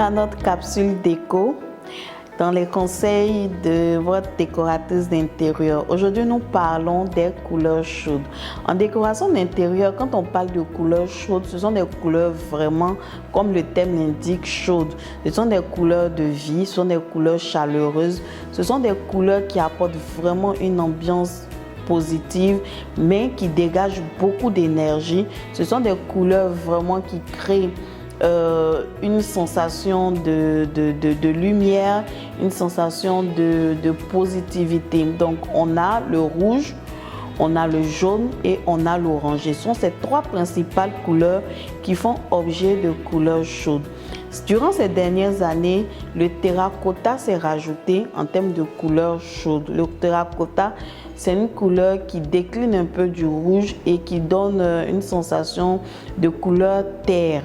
à notre capsule déco dans les conseils de votre décoratrice d'intérieur. Aujourd'hui, nous parlons des couleurs chaudes. En décoration d'intérieur, quand on parle de couleurs chaudes, ce sont des couleurs vraiment, comme le thème l'indique, chaudes. Ce sont des couleurs de vie, ce sont des couleurs chaleureuses, ce sont des couleurs qui apportent vraiment une ambiance positive, mais qui dégagent beaucoup d'énergie. Ce sont des couleurs vraiment qui créent une sensation de lumière, une sensation de positivité. Donc on a le rouge, on a le jaune et on a l'orangé. Ce sont ces trois principales couleurs qui font objet de couleurs chaudes. Durant ces dernières années, le terracotta s'est rajouté en termes de couleurs chaudes. Le terracotta, c'est une couleur qui décline un peu du rouge et qui donne une sensation de couleur terre.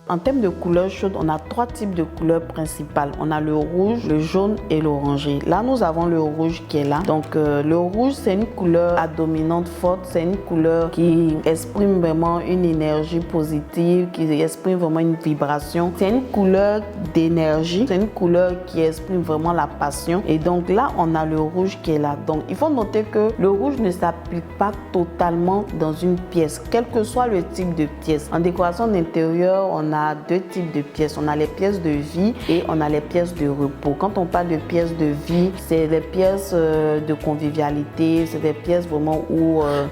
En termes de couleurs chaudes, on a trois types de couleurs principales. On a le rouge, le jaune et l'orangé. Là, nous avons le rouge qui est là. Donc, le rouge, c'est une couleur à dominante forte. C'est une couleur qui exprime vraiment une énergie positive, qui exprime vraiment une vibration. C'est une couleur d'énergie. C'est une couleur qui exprime vraiment la passion. Et donc là, on a le rouge qui est là. Donc, il faut noter que le rouge ne s'applique pas totalement dans une pièce, quel que soit le type de pièce. En décoration d'intérieur, on a deux types de pièces. On a les pièces de vie et on a les pièces de repos. Quand on parle de pièces de vie, c'est les pièces de convivialité, c'est des pièces vraiment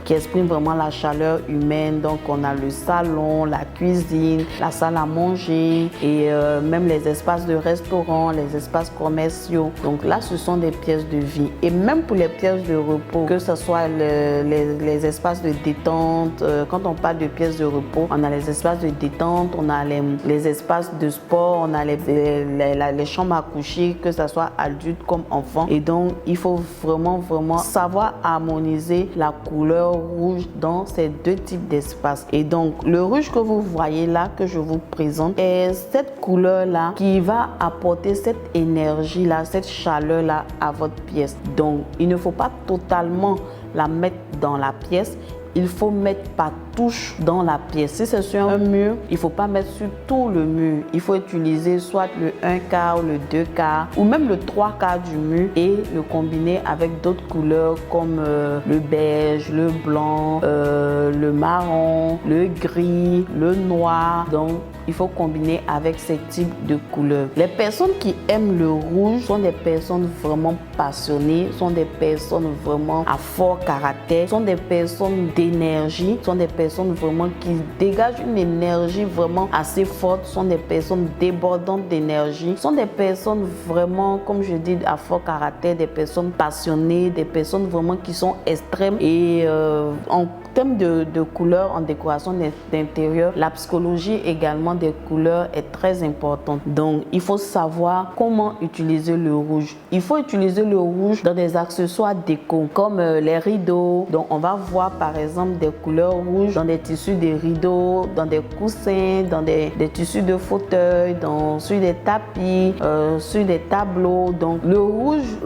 qui expriment vraiment la chaleur humaine. Donc on a le salon, la cuisine, la salle à manger et même les espaces de restaurant, les espaces commerciaux. Donc là, ce sont des pièces de vie. Et même pour les pièces de repos, que ce soit les espaces de détente, quand on parle de pièces de repos, on a les espaces de détente, on a les espaces de sport, on a les chambres à coucher, que ce soit adulte comme enfant. Et donc, il faut vraiment savoir harmoniser la couleur rouge dans ces deux types d'espaces. Et donc, le rouge que vous voyez là, que je vous présente, est cette couleur-là qui va apporter cette énergie-là, cette chaleur-là à votre pièce. Donc, il ne faut pas totalement la mettre dans la pièce. Il faut mettre par touche dans la pièce. Si c'est sur un mur, il ne faut pas mettre sur tout le mur. Il faut utiliser soit le 1/4 ou le 2/4 ou même le 3/4 du mur et le combiner avec d'autres couleurs comme le beige, le blanc, le marron, le gris, le noir. Donc, il faut combiner avec ces types de couleurs. Les personnes qui aiment le rouge sont des personnes vraiment passionnées, sont des personnes vraiment à fort caractère, sont des personnes d'énergie, sont des personnes vraiment qui dégagent une énergie vraiment assez forte, sont des personnes débordantes d'énergie, sont des personnes vraiment, comme je dis, à fort caractère, des personnes passionnées, des personnes vraiment qui sont extrêmes. Et en termes de couleurs en décoration d'intérieur, la psychologie également des couleurs est très importante. Donc, il faut savoir comment utiliser le rouge. Il faut utiliser le rouge dans des accessoires déco, comme les rideaux. Donc, on va voir par exemple des couleurs rouges dans des tissus de rideaux, dans des coussins, dans des tissus de fauteuil, sur des tapis, sur des tableaux. Donc, le rouge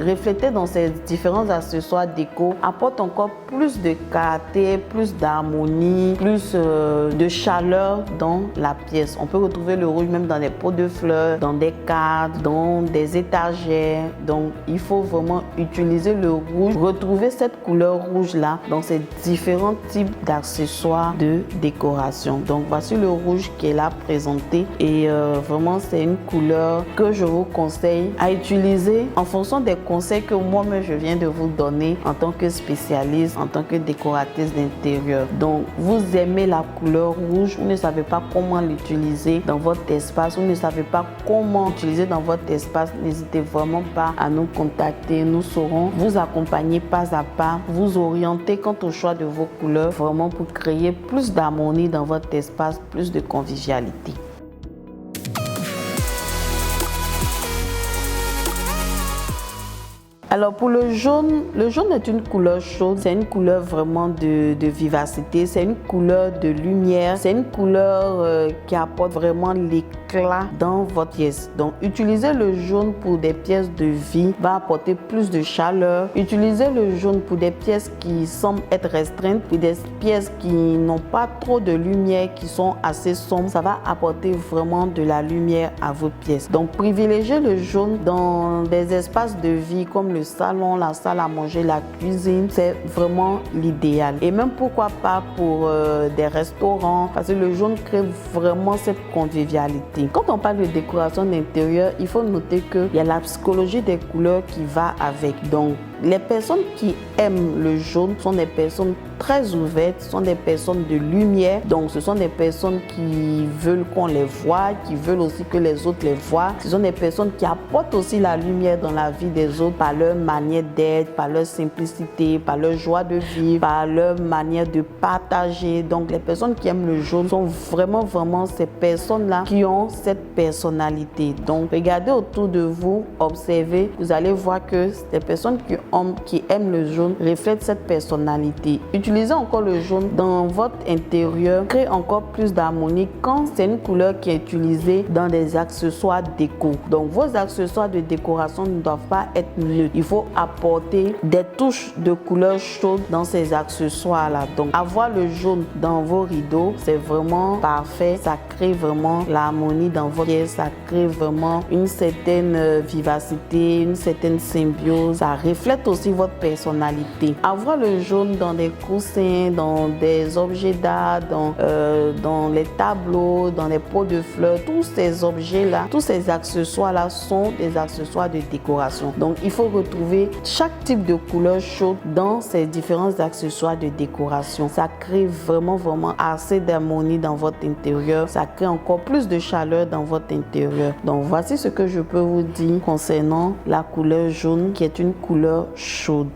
reflété dans ces différents accessoires déco apporte encore plus de caractère, plus d'harmonie, plus de chaleur dans la pièce. On peut retrouver le rouge même dans des pots de fleurs, dans des cadres, dans des étagères. Donc, il faut vraiment utiliser le rouge, retrouver cette couleur rouge-là dans ces différents types d'accessoires de décoration. Donc, voici le rouge qui est là présenté et vraiment, c'est une couleur que je vous conseille à utiliser en fonction des conseils que moi-même je viens de vous donner en tant que spécialiste, en tant que décoratrice d'intérieur. Donc, vous aimez la couleur rouge, vous ne savez pas comment l'utiliser dans votre espace, vous ne savez pas comment l'utiliser dans votre espace, n'hésitez vraiment pas à nous contacter. Nous saurons vous accompagner pas à pas, vous orienter quant au choix de vos couleurs, vraiment pour créer plus d'harmonie dans votre espace, plus de convivialité. Alors pour le jaune est une couleur chaude, c'est une couleur vraiment de vivacité, c'est une couleur de lumière, c'est une couleur qui apporte vraiment l'éclat éclat dans votre pièce. Donc, utiliser le jaune pour des pièces de vie va apporter plus de chaleur. Utiliser le jaune pour des pièces qui semblent être restreintes, pour des pièces qui n'ont pas trop de lumière, qui sont assez sombres, ça va apporter vraiment de la lumière à vos pièces. Donc, privilégiez le jaune dans des espaces de vie comme le salon, la salle à manger, la cuisine. C'est vraiment l'idéal. Et même pourquoi pas pour des restaurants, parce que le jaune crée vraiment cette convivialité. Quand on parle de décoration d'intérieur, il faut noter qu'il y a la psychologie des couleurs qui va avec. Donc, les personnes qui aiment le jaune sont des personnes très ouvertes, sont des personnes de lumière. Donc, ce sont des personnes qui veulent qu'on les voie, qui veulent aussi que les autres les voient. Ce sont des personnes qui apportent aussi la lumière dans la vie des autres par leur manière d'être, par leur simplicité, par leur joie de vivre, par leur manière de partager. Donc, les personnes qui aiment le jaune sont vraiment ces personnes-là qui ont cette personnalité. Donc, regardez autour de vous, observez, vous allez voir que les personnes qui aiment le jaune reflètent cette personnalité. Utilisez encore le jaune dans votre intérieur, crée encore plus d'harmonie quand c'est une couleur qui est utilisée dans des accessoires déco. Donc, vos accessoires de décoration ne doivent pas être neutres. Il faut apporter des touches de couleurs chaudes dans ces accessoires-là. Donc, avoir le jaune dans vos rideaux, c'est vraiment parfait. Ça crée vraiment l'harmonie dans votre pièce. Ça crée vraiment une certaine vivacité, une certaine symbiose. Ça reflète aussi votre personnalité. Avoir le jaune dans des coussins, dans des objets d'art, dans les tableaux, dans les pots de fleurs, tous ces objets-là, tous ces accessoires-là sont des accessoires de décoration. Donc, il faut retrouver chaque type de couleur chaude dans ces différents accessoires de décoration. Ça crée vraiment assez d'harmonie dans votre intérieur. Ça crée encore plus de chaleur dans votre intérieur. Donc, voici ce que je peux vous dire concernant la couleur jaune, qui est une couleur chaude.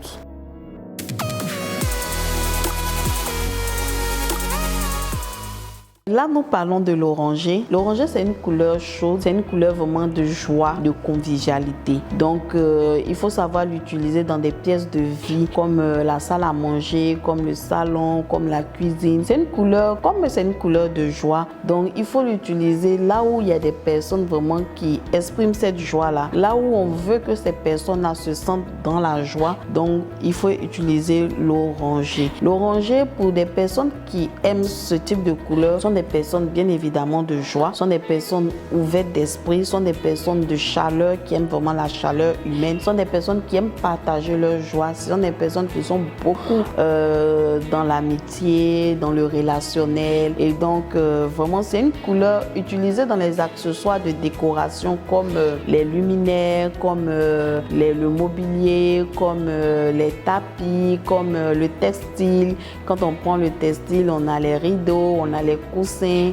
Là, nous parlons de l'oranger. L'oranger, c'est une couleur chaude, c'est une couleur vraiment de joie, de convivialité. Donc, il faut savoir l'utiliser dans des pièces de vie comme la salle à manger, comme le salon, comme la cuisine. C'est une couleur, comme c'est une couleur de joie, donc il faut l'utiliser là où il y a des personnes vraiment qui expriment cette joie-là. Là où on veut que ces personnes-là se sentent dans la joie, donc il faut utiliser l'oranger. L'oranger, pour des personnes qui aiment ce type de couleur, sont des personnes bien évidemment de joie, sont des personnes ouvertes d'esprit, sont des personnes de chaleur qui aiment vraiment la chaleur humaine, sont des personnes qui aiment partager leur joie, ce sont des personnes qui sont beaucoup dans l'amitié, dans le relationnel, et donc vraiment c'est une couleur utilisée dans les accessoires de décoration comme les luminaires, comme le mobilier, comme les tapis, comme le textile. Quand on prend le textile, on a les rideaux, on a les coussins,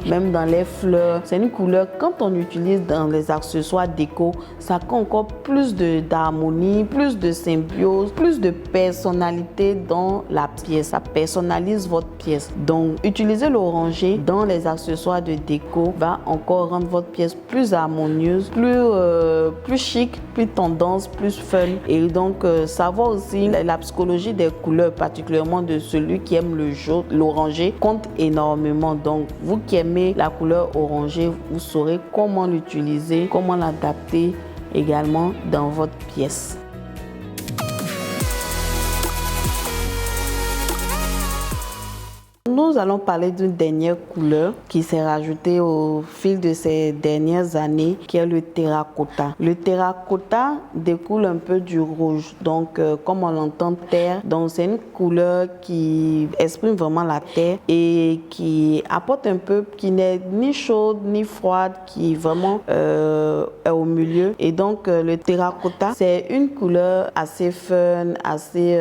même dans les fleurs. C'est une couleur, quand on utilise dans les accessoires déco, ça crée encore plus d'harmonie, plus de symbiose, plus de personnalité dans la pièce. Ça personnalise votre pièce. Donc, utiliser l'oranger dans les accessoires de déco va encore rendre votre pièce plus harmonieuse, plus chic, plus tendance, plus fun. Et donc, savoir aussi la psychologie des couleurs, particulièrement de celui qui aime le jaune, l'oranger, compte énormément. Donc, vous qui aimez la couleur orangée, vous saurez comment l'utiliser, comment l'adapter également dans votre pièce. Nous allons parler d'une dernière couleur qui s'est rajoutée au fil de ces dernières années, qui est le terracotta. Le terracotta découle un peu du rouge, donc comme on l'entend terre, donc c'est une couleur qui exprime vraiment la terre et qui apporte un peu, qui n'est ni chaude ni froide, qui vraiment est au milieu. Et donc le terracotta, c'est une couleur assez fun, assez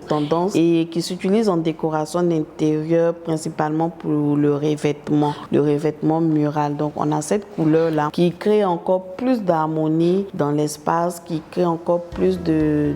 tendance et qui s'utilise en décoration d'intérieur, principalement pour le revêtement mural. Donc on a cette couleur là qui crée encore plus d'harmonie dans l'espace, qui crée encore plus de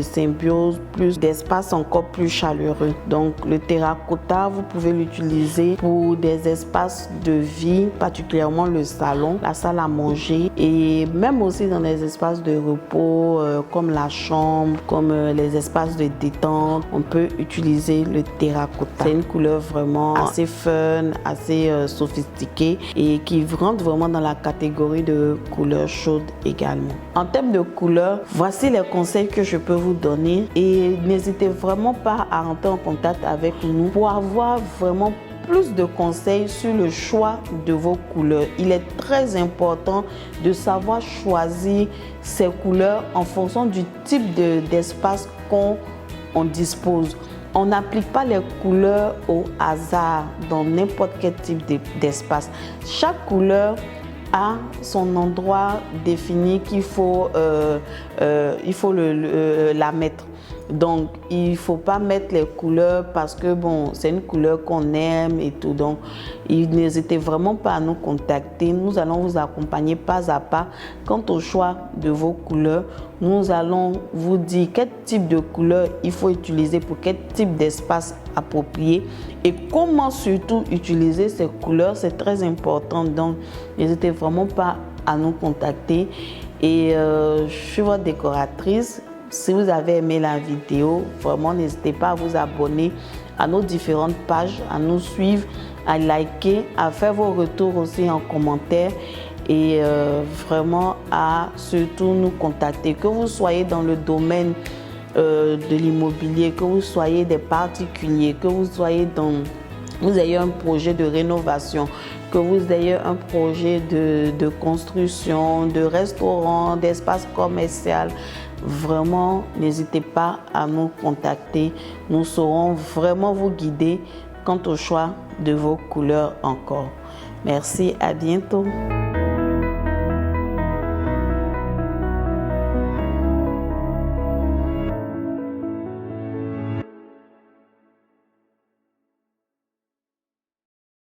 symbiose, plus d'espace encore plus chaleureux. Donc le terracotta, vous pouvez l'utiliser pour des espaces de vie, particulièrement le salon, la salle à manger et même aussi dans les espaces de repos comme la chambre, comme les espaces de détente. On peut utiliser le terracotta. C'est une couleur vraiment assez fun, assez sophistiquées et qui rentrent vraiment dans la catégorie de couleurs chaudes également. En termes de couleurs, voici les conseils que je peux vous donner et n'hésitez vraiment pas à rentrer en contact avec nous pour avoir vraiment plus de conseils sur le choix de vos couleurs. Il est très important de savoir choisir ces couleurs en fonction du type d'espace qu'on dispose. On n'applique pas les couleurs au hasard dans n'importe quel type d'espace. Chaque couleur a son endroit défini qu'il faut, la mettre. Donc, il ne faut pas mettre les couleurs parce que bon, c'est une couleur qu'on aime et tout. Donc, n'hésitez vraiment pas à nous contacter. Nous allons vous accompagner pas à pas. Quant au choix de vos couleurs, nous allons vous dire quel type de couleur il faut utiliser pour quel type d'espace approprié et comment surtout utiliser ces couleurs. C'est très important. Donc, n'hésitez vraiment pas à nous contacter. Et je suis votre décoratrice. Si vous avez aimé la vidéo, vraiment n'hésitez pas à vous abonner à nos différentes pages, à nous suivre, à liker, à faire vos retours aussi en commentaire et vraiment à surtout nous contacter. Que vous soyez dans le domaine de l'immobilier, que vous soyez des particuliers, que vous ayez un projet de rénovation, que vous ayez un projet de construction, de restaurant, d'espace commercial, vraiment, n'hésitez pas à nous contacter. Nous saurons vraiment vous guider quant au choix de vos couleurs encore. Merci, à bientôt.